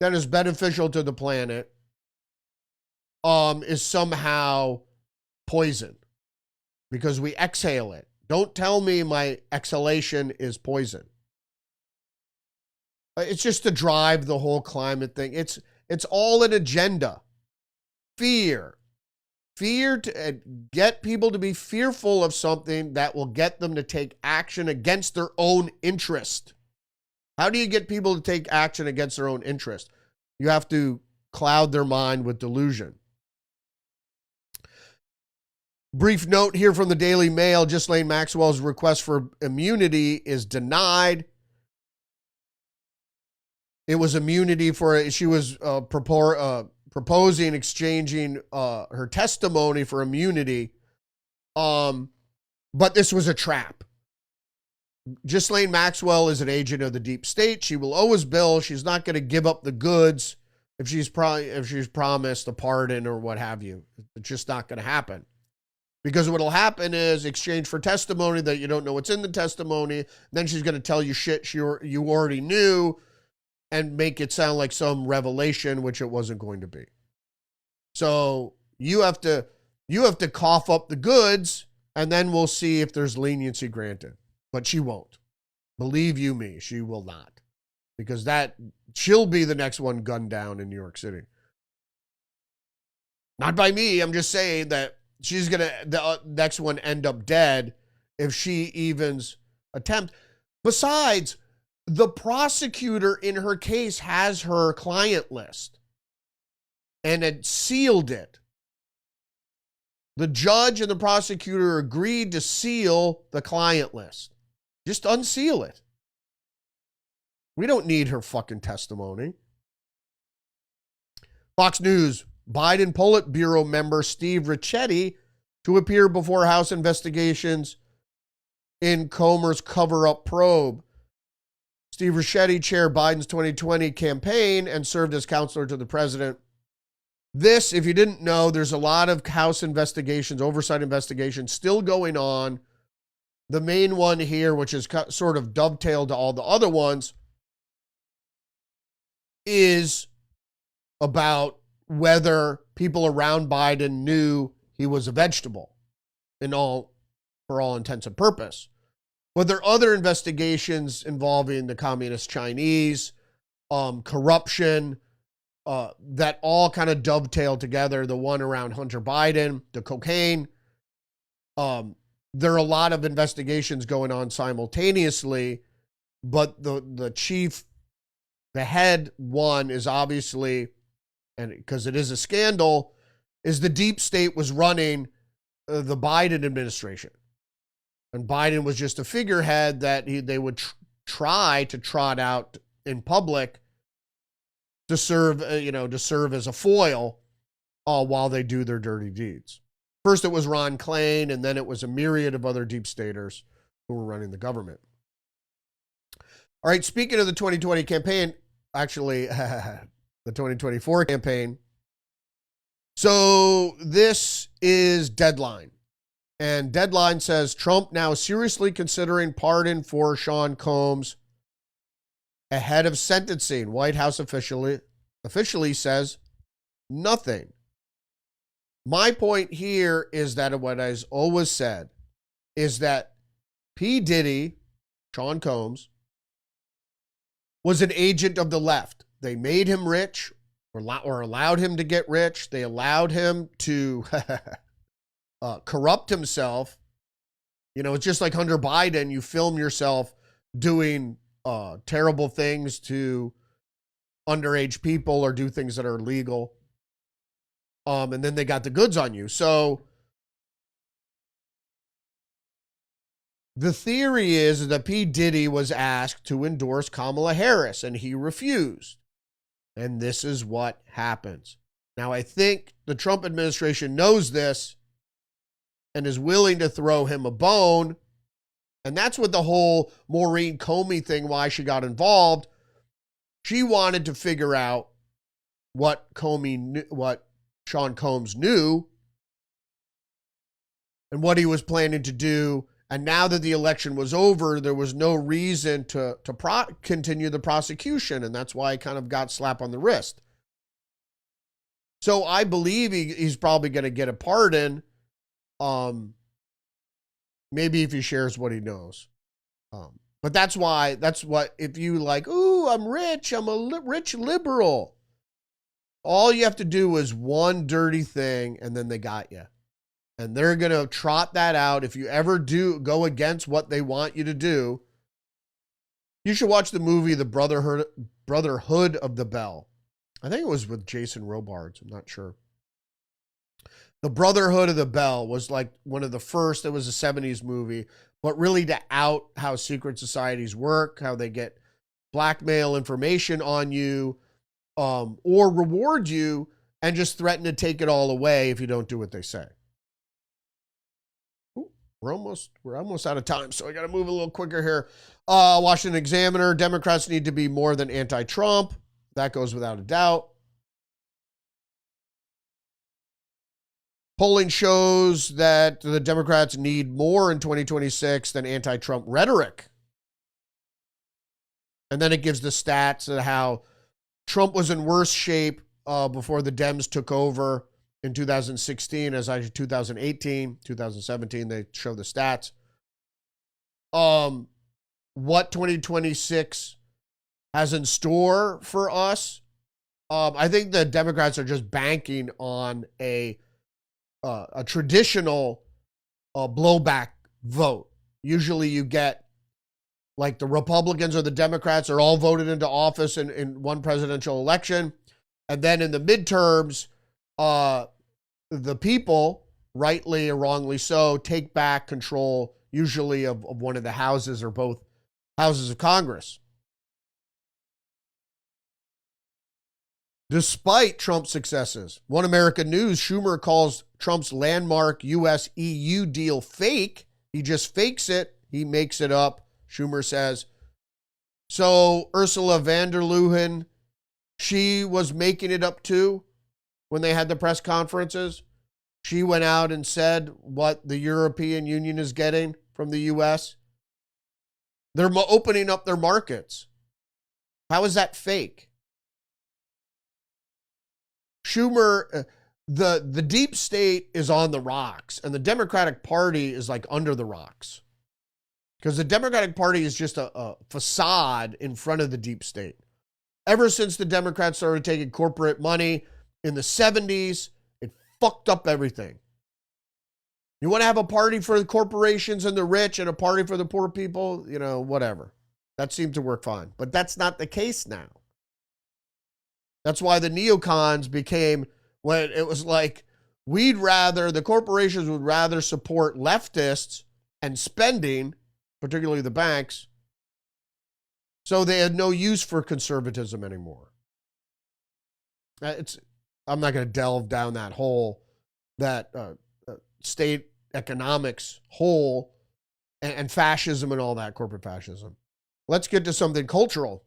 that is beneficial to the planet is somehow poison because we exhale it. Don't tell me my exhalation is poison. It's just to drive the whole climate thing. It's all an agenda. Fear. Fear to get people to be fearful of something that will get them to take action against their own interest. How do you get people to take action against their own interest? You have to cloud their mind with delusion. Brief note here from the Daily Mail. Ghislaine Maxwell's request for immunity is denied. It was immunity for, she was proposing exchanging her testimony for immunity, but this was a trap. Ghislaine Maxwell is an agent of the deep state. She will owe us bill. She's not going to give up the goods if she's promised a pardon or what have you. It's just not going to happen. Because what will happen is exchange for testimony that you don't know what's in the testimony. Then she's going to tell you shit you already knew and make it sound like some revelation, which it wasn't going to be. So you have to cough up the goods, and then we'll see if there's leniency granted. But she won't. Believe you me, she will not. Because she'll be the next one gunned down in New York City. Not by me. I'm just saying that she's going to, the next one, end up dead if she evens attempt. Besides, the prosecutor in her case has her client list and had sealed it. The judge and the prosecutor agreed to seal the client list. Just unseal it. We don't need her fucking testimony. Fox News, Biden Politburo member Steve Ricchetti to appear before House investigations in Comer's cover-up probe. Steve Ricchetti chaired Biden's 2020 campaign and served as counselor to the president. This, if you didn't know, there's a lot of House investigations, oversight investigations still going on. The main one here, which is sort of dovetailed to all the other ones, is about whether people around Biden knew he was a vegetable for all intents and purpose. But there are other investigations involving the communist Chinese, corruption, that all kind of dovetail together. The one around Hunter Biden, the cocaine. There are a lot of investigations going on simultaneously, but the head one is obviously, and because it is a scandal, is the deep state was running the Biden administration. And Biden was just a figurehead that they would try to trot out in public to serve as a foil while they do their dirty deeds. First, it was Ron Klain, and then it was a myriad of other deep staters who were running the government. All right, speaking of the 2020 campaign, actually, the 2024 campaign. So this is Deadline. And Deadline says Trump now seriously considering pardon for Sean Combs ahead of sentencing. White House officially says nothing. My point here is that what I've always said is that P. Diddy, Sean Combs, was an agent of the left. They made him rich or allowed him to get rich. They allowed him to corrupt himself. It's just like Hunter Biden. You film yourself doing terrible things to underage people or do things that are illegal. And then they got the goods on you. So the theory is that P. Diddy was asked to endorse Kamala Harris and he refused. And this is what happens. Now, I think the Trump administration knows this and is willing to throw him a bone. And that's what the whole Maureen Comey thing, why she got involved. She wanted to figure out what Sean Combs knew and what he was planning to do. And now that the election was over, there was no reason to continue the prosecution. And that's why he kind of got slapped on the wrist. So I believe he's probably going to get a pardon. Maybe if he shares what he knows. But that's what, if you like, ooh, I'm rich. I'm a rich liberal. All you have to do is one dirty thing, and then they got you. And they're going to trot that out. If you ever do go against what they want you to do, you should watch the movie The Brotherhood of the Bell. I think it was with Jason Robards. I'm not sure. The Brotherhood of the Bell was like one of the first. It was a 70s movie, but really to out how secret societies work, how they get blackmail information on you, or reward you and just threaten to take it all away if you don't do what they say. Ooh, we're almost out of time, so I got to move a little quicker here. Washington Examiner, Democrats need to be more than anti-Trump. That goes without a doubt. Polling shows that the Democrats need more in 2026 than anti-Trump rhetoric. And then it gives the stats of how Trump was in worse shape before the Dems took over in 2016 as 2018, 2017. They show the stats. What 2026 has in store for us? I think the Democrats are just banking on a traditional blowback vote. Usually you get like the Republicans or the Democrats are all voted into office in one presidential election. And then in the midterms, the people, rightly or wrongly so, take back control usually of one of the houses or both houses of Congress. Despite Trump's successes, One American News, Schumer calls Trump's landmark U.S.-EU deal fake. He just fakes it. He makes it up, Schumer says. So Ursula von der Leyen, she was making it up too when they had the press conferences. She went out and said what the European Union is getting from the U.S. They're opening up their markets. How is that fake? Schumer, the deep state is on the rocks, and the Democratic Party is like under the rocks. Because the Democratic Party is just a facade in front of the deep state. Ever since the Democrats started taking corporate money in the 70s, it fucked up everything. You want to have a party for the corporations and the rich and a party for the poor people? You know, whatever. That seemed to work fine. But that's not the case now. That's why the neocons became, when it was like, the corporations would rather support leftists and spending, particularly the banks, so they had no use for conservatism anymore. I'm not going to delve down that hole, that state economics hole, and fascism and all that, corporate fascism. Let's get to something cultural.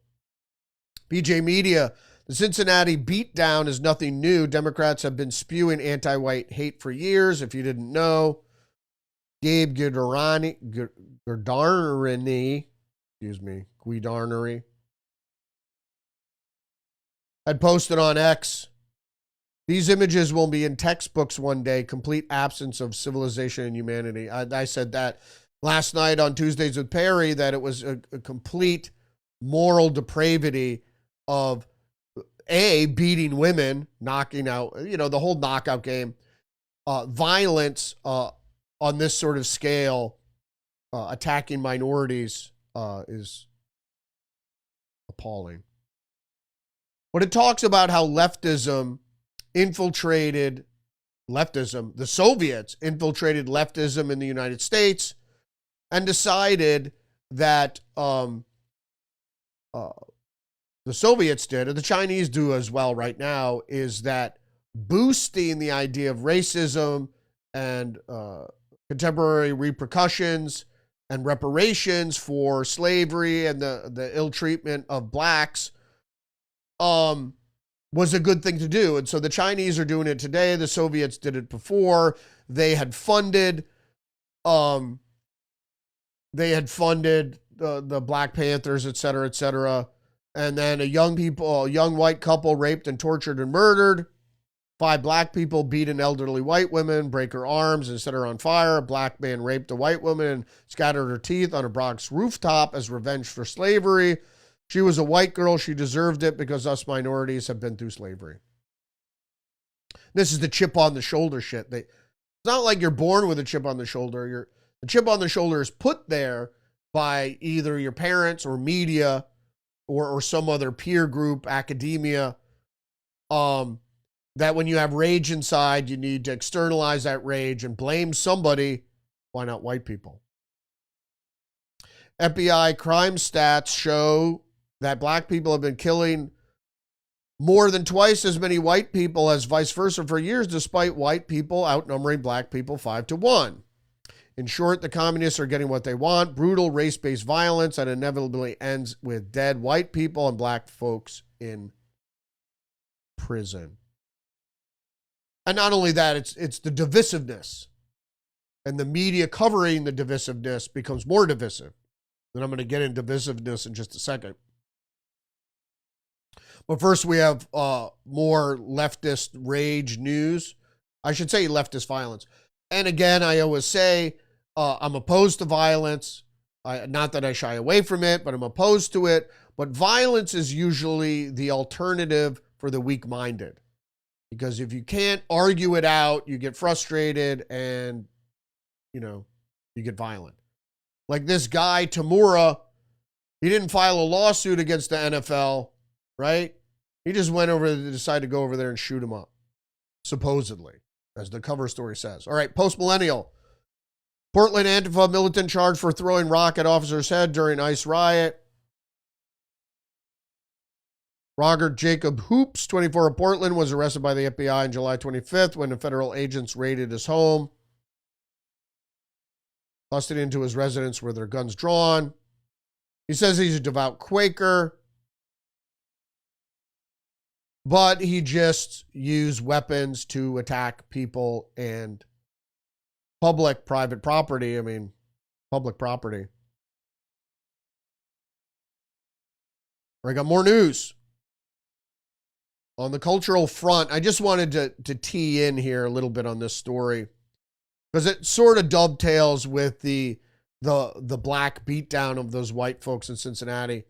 BJ Media, the Cincinnati beatdown is nothing new. Democrats have been spewing anti-white hate for years, if you didn't know. Gabe Guidarani, had posted on X, these images will be in textbooks one day, complete absence of civilization and humanity. I said that last night on Tuesdays with Perry, that it was a complete moral depravity of beating women, knocking out, the whole knockout game, violence on this sort of scale, attacking minorities is appalling. But it talks about how the Soviets infiltrated leftism in the United States and decided that the Soviets did, and the Chinese do as well right now, is that boosting the idea of racism and contemporary repercussions and reparations for slavery and the ill treatment of blacks was a good thing to do. And so the Chinese are doing it today. The Soviets did it before. They had funded the Black Panthers, et cetera, et cetera. And then a young white couple raped and tortured and murdered. 5 black people beat an elderly white woman, break her arms and set her on fire. A black man raped a white woman and scattered her teeth on a Bronx rooftop as revenge for slavery. She was a white girl. She deserved it because us minorities have been through slavery. This is the chip on the shoulder shit. It's not like you're born with a chip on the shoulder. The chip on the shoulder is put there by either your parents or media or some other peer group, academia, that when you have rage inside, you need to externalize that rage and blame somebody. Why not white people? FBI crime stats show that black people have been killing more than twice as many white people as vice versa for years, despite white people outnumbering black people 5-1. In short, the communists are getting what they want: brutal race-based violence that inevitably ends with dead white people and black folks in prison. And not only that, it's the divisiveness. And the media covering the divisiveness becomes more divisive. And I'm going to get into divisiveness in just a second. But first, we have more leftist rage news. I should say leftist violence. And again, I always say I'm opposed to violence. Not that I shy away from it, but I'm opposed to it. But violence is usually the alternative for the weak-minded. Because if you can't argue it out, you get frustrated and, you get violent. Like this guy, Tamura, he didn't file a lawsuit against the NFL, right? He just went over to decide to go over there and shoot him up, supposedly, as the cover story says. All right, post-millennial. Portland Antifa militant charged for throwing rock at officer's head during ICE riot. Robert Jacob Hoops, 24 of Portland, was arrested by the FBI on July 25th when the federal agents raided his home, busted into his residence with their guns drawn. He says he's a devout Quaker, but he just used weapons to attack people and private property. Public property. I got more news. On the cultural front, I just wanted to tee in here a little bit on this story because it sort of dovetails with the black beatdown of those white folks in Cincinnati.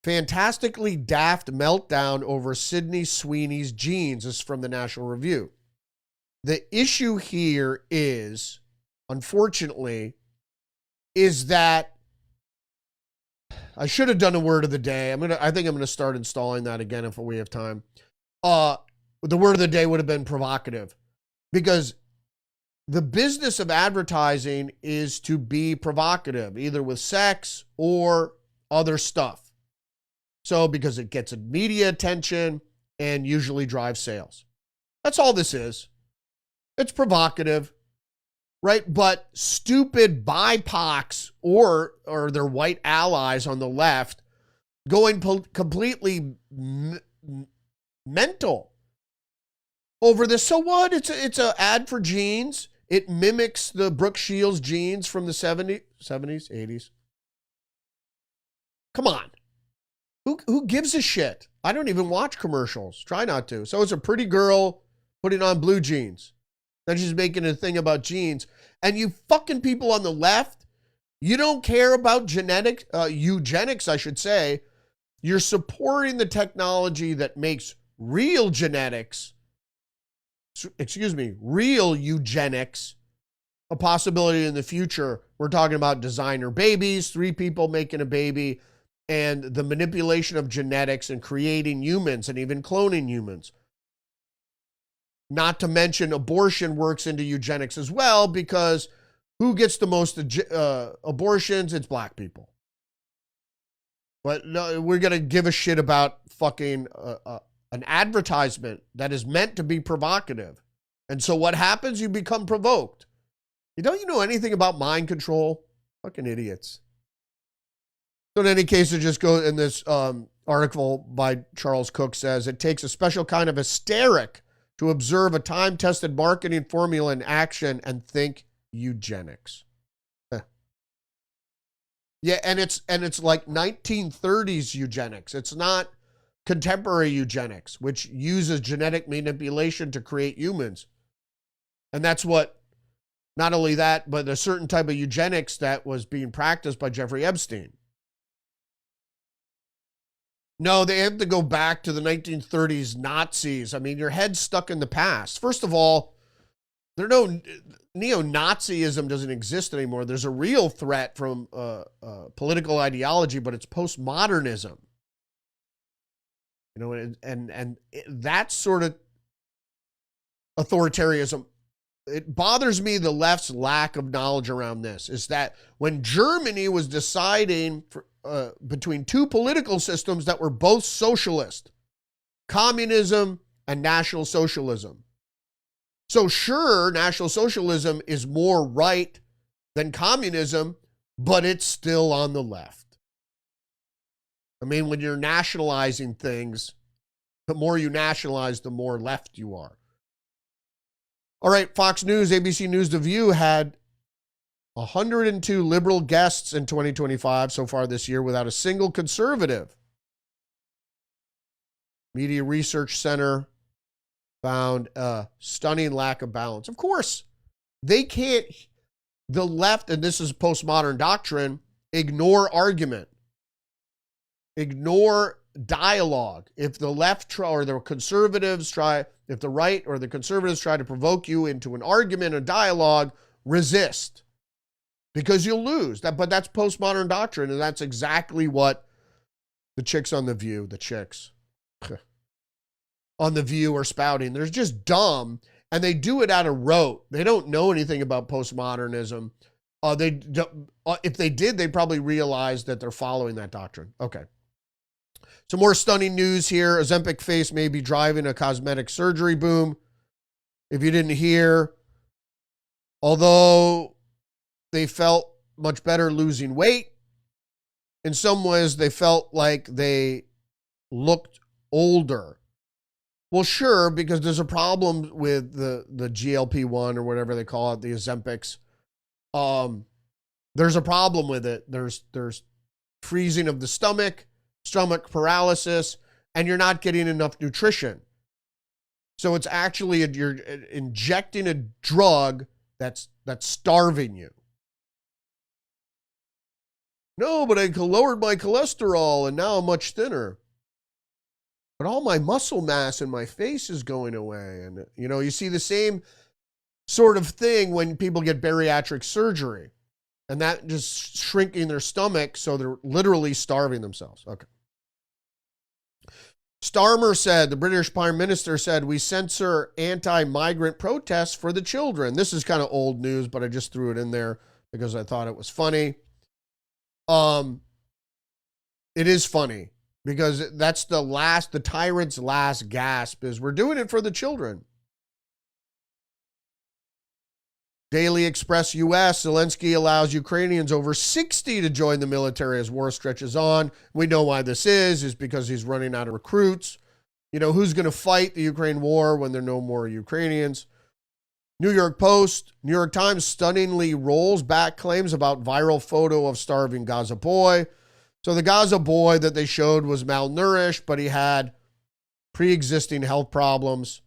Fantastically daft meltdown over Sydney Sweeney's jeans. This is from the National Review. The issue here is, unfortunately, is that I should have done a word of the day. I think I'm gonna start installing that again if we have time. The word of the day would have been provocative, because the business of advertising is to be provocative, either with sex or other stuff. So because it gets media attention and usually drives sales. That's all this is. It's provocative, right? But stupid BIPOCs or their white allies on the left going completely mental over this. So what? It's an ad for jeans. It mimics the Brooke Shields jeans from the 70s, 80s. Come on. Who gives a shit? I don't even watch commercials. Try not to. So it's a pretty girl putting on blue jeans. Then she's making a thing about jeans. And you fucking people on the left, you don't care about eugenics, I should say. You're supporting the technology that makes real eugenics a possibility in the future. We're talking about designer babies, 3 people making a baby, and the manipulation of genetics and creating humans and even cloning humans. Not to mention abortion works into eugenics as well, because who gets the most abortions? It's black people. But no, we're going to give a shit about fucking an advertisement that is meant to be provocative. And so what happens? You become provoked. Don't you know anything about mind control? Fucking idiots. So in any case, it just goes in this article by Charles Cook says, it takes a special kind of hysteric to observe a time-tested marketing formula in action and think eugenics. Yeah, and it's like 1930s eugenics. It's not contemporary eugenics, which uses genetic manipulation to create humans. And that's what, not only that, but a certain type of eugenics that was being practiced by Jeffrey Epstein. No, they have to go back to the 1930s Nazis. I mean, your head's stuck in the past. First of all, neo-Nazism doesn't exist anymore. There's a real threat from political ideology, but it's postmodernism. You know, and that sort of authoritarianism, it bothers me, the left's lack of knowledge around this, is that when Germany was deciding between 2 political systems that were both socialist, communism and National Socialism. So sure, National Socialism is more right than communism, but it's still on the left. I mean, when you're nationalizing things, the more you nationalize, the more left you are. All right, Fox News, ABC News, The View had 102 liberal guests in 2025 so far this year without a single conservative. Media Research Center found a stunning lack of balance. Of course, they can't, the left, and this is postmodern doctrine, ignore argument, ignore dialogue. If the left or the conservatives try, if the right or the conservatives try to provoke you into an argument or dialogue, resist, because you'll lose. But that's postmodern doctrine, and that's exactly what the chicks on The View, the chicks on The View are spouting. They're just dumb, and they do it out of rote. They don't know anything about postmodernism. If they did, they'd probably realize that they're following that doctrine. Okay. Some more stunning news here. Ozempic face may be driving a cosmetic surgery boom. If you didn't hear, although they felt much better losing weight, in some ways they felt like they looked older. Well, sure, because there's a problem with the GLP-1 or whatever they call it, the Ozempics. There's a problem with it. There's freezing of the stomach paralysis, and you're not getting enough nutrition. So it's actually, you're injecting a drug that's starving you. No, but I lowered my cholesterol and now I'm much thinner. But all my muscle mass in my face is going away. And, you see the same sort of thing when people get bariatric surgery. And that just shrinking their stomach, so they're literally starving themselves. Okay. Starmer said, the British Prime Minister said, we censor anti-migrant protests for the children. This is kind of old news, but I just threw it in there because I thought it was funny. It is funny because that's the tyrant's last gasp is we're doing it for the children. Daily Express US, Zelensky allows Ukrainians over 60 to join the military as war stretches on. We know why this is because he's running out of recruits. Who's going to fight the Ukraine war when there are no more Ukrainians? New York Post, New York Times stunningly rolls back claims about viral photo of starving Gaza boy. So the Gaza boy that they showed was malnourished, but he had pre-existing health problems.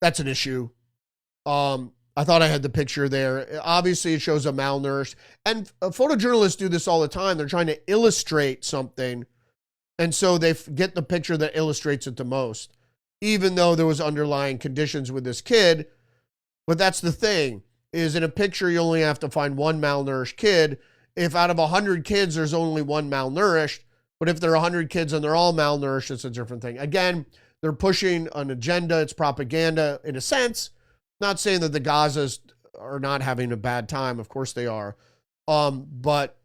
That's an issue. I thought I had the picture there. Obviously, it shows a malnourished. And photojournalists do this all the time. They're trying to illustrate something. And so they get the picture that illustrates it the most, even though there was underlying conditions with this kid. But that's the thing, is in a picture, you only have to find one malnourished kid. If out of 100 kids, there's only one malnourished. But if there are 100 kids and they're all malnourished, it's a different thing. Again, they're pushing an agenda. It's propaganda in a sense. Not saying that the Gazas are not having a bad time. Of course they are. But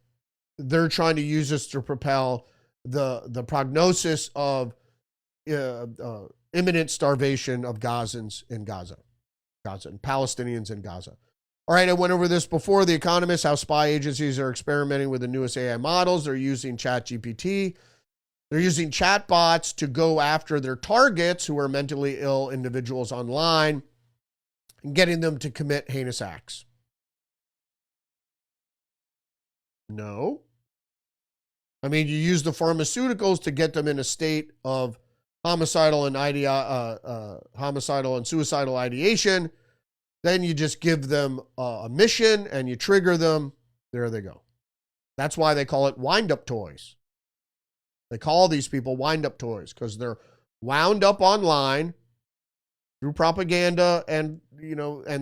they're trying to use this to propel the prognosis of imminent starvation of Gazans in Gaza and Palestinians in Gaza. All right, I went over this before. The Economist, how spy agencies are experimenting with the newest AI models. They're using ChatGPT. They're using chatbots to go after their targets, who are mentally ill individuals online, and getting them to commit heinous acts. No. I mean, you use the pharmaceuticals to get them in a state of homicidal and suicidal ideation. Then you just give them a mission and you trigger them. There they go. That's why they call it wind-up toys. They call these people wind-up toys because they're wound up online through propaganda and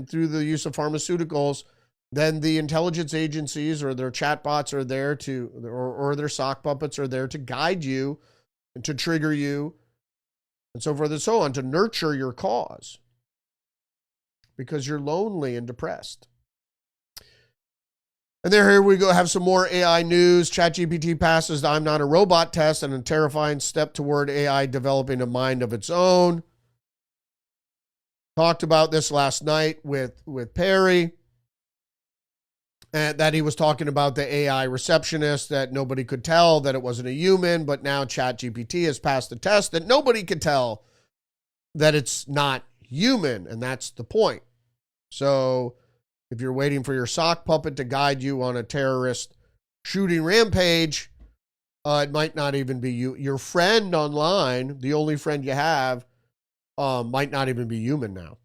through the use of pharmaceuticals. Then the intelligence agencies or their chatbots are there to, or their sock puppets are there to guide you and to trigger you and so forth and so on, to nurture your cause because you're lonely and depressed. And here we go, have some more AI news. ChatGPT passes the I'm not a robot test and a terrifying step toward AI developing a mind of its own. Talked about this last night with Perry, and that he was talking about the AI receptionist, that nobody could tell that it wasn't a human, but now ChatGPT has passed the test that nobody could tell that it's not human, and that's the point. So if you're waiting for your sock puppet to guide you on a terrorist shooting rampage, it might not even be you. Your friend online, the only friend you have, might not even be human now.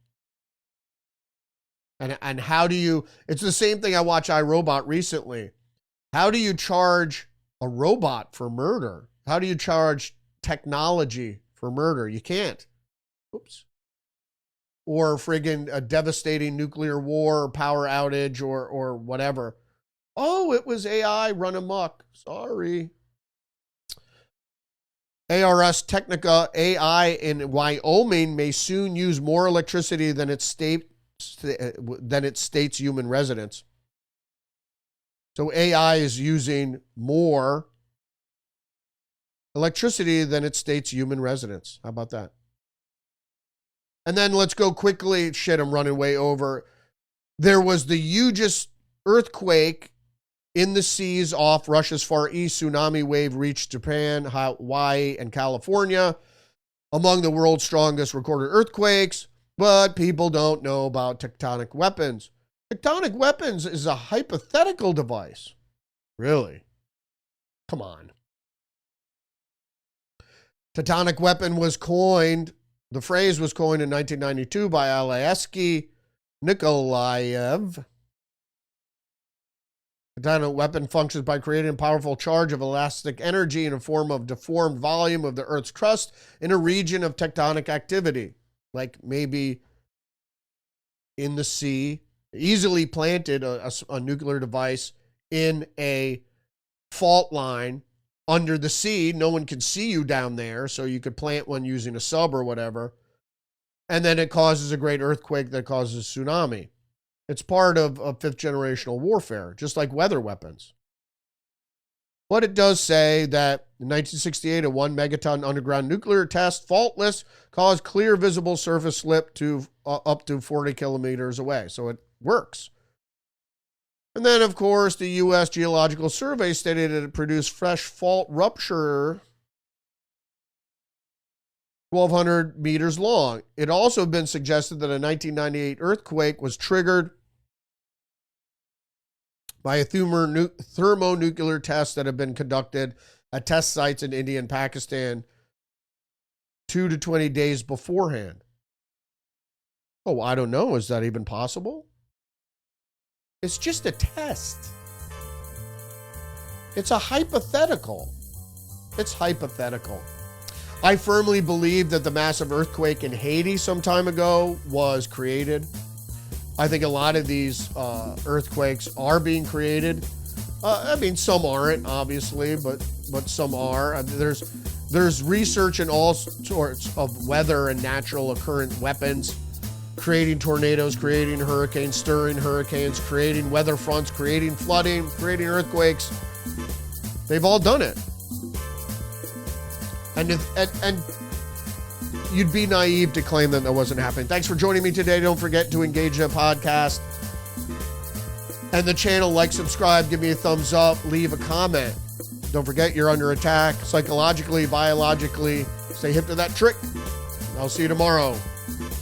And how do you, it's the same thing. I watched iRobot recently. How do you charge a robot for murder? How do you charge technology for murder? You can't. Oops. Or friggin' a devastating nuclear war or power outage or whatever. Oh, it was AI run amok. Sorry. ARS Technica AI in Wyoming may soon use more electricity than its state's human residents. So AI is using more electricity than its state's human residents. How about that? And then let's go quickly. Shit, I'm running way over. There was the hugest earthquake in the seas off Russia's Far East. Tsunami wave reached Japan, Hawaii, and California, among the world's strongest recorded earthquakes. But people don't know about tectonic weapons. Tectonic weapons is a hypothetical device. Really? Come on. Tectonic weapon was coined, the phrase was coined in 1992 by Alexei Nikolaev. Tectonic weapon functions by creating a powerful charge of elastic energy in a form of deformed volume of the Earth's crust in a region of tectonic activity, like maybe in the sea. Easily planted a nuclear device in a fault line under the sea. No one can see you down there, so you could plant one using a sub or whatever. And then it causes a great earthquake that causes a tsunami. It's part of fifth generational warfare, just like weather weapons. But it does say that in 1968, a 1 megaton underground nuclear test, faultless, caused clear visible surface slip to up to 40 kilometers away. So it works. And then, of course, the U.S. Geological Survey stated that it produced fresh fault rupture 1,200 meters long. It also been suggested that a 1998 earthquake was triggered by a thermonuclear test that had been conducted at test sites in India and Pakistan 2 to 20 days beforehand. Oh, I don't know. Is that even possible? It's just a test. It's a hypothetical. It's hypothetical. I firmly believe that the massive earthquake in Haiti some time ago was created. I think a lot of these earthquakes are being created. I mean, some aren't, obviously, but some are. There's research in all sorts of weather and natural occurrence weapons, creating tornadoes, creating hurricanes, stirring hurricanes, creating weather fronts, creating flooding, creating earthquakes. They've all done it. And you'd be naive to claim that wasn't happening. Thanks for joining me today. Don't forget to engage the podcast and the channel. Like, subscribe, give me a thumbs up, leave a comment. Don't forget, you're under attack psychologically, biologically. Stay hip to that trick. I'll see you tomorrow.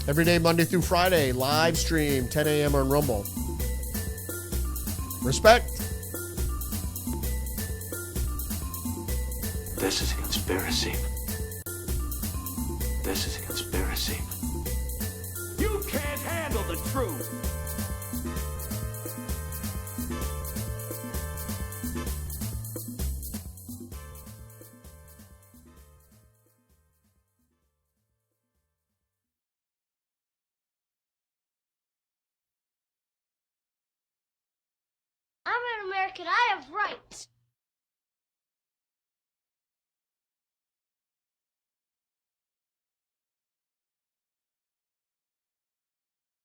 Every day, Monday through Friday, live stream, 10 a.m. on Rumble. Respect. This is a conspiracy. This is a conspiracy. You can't handle the truth. I'm an American. I have rights.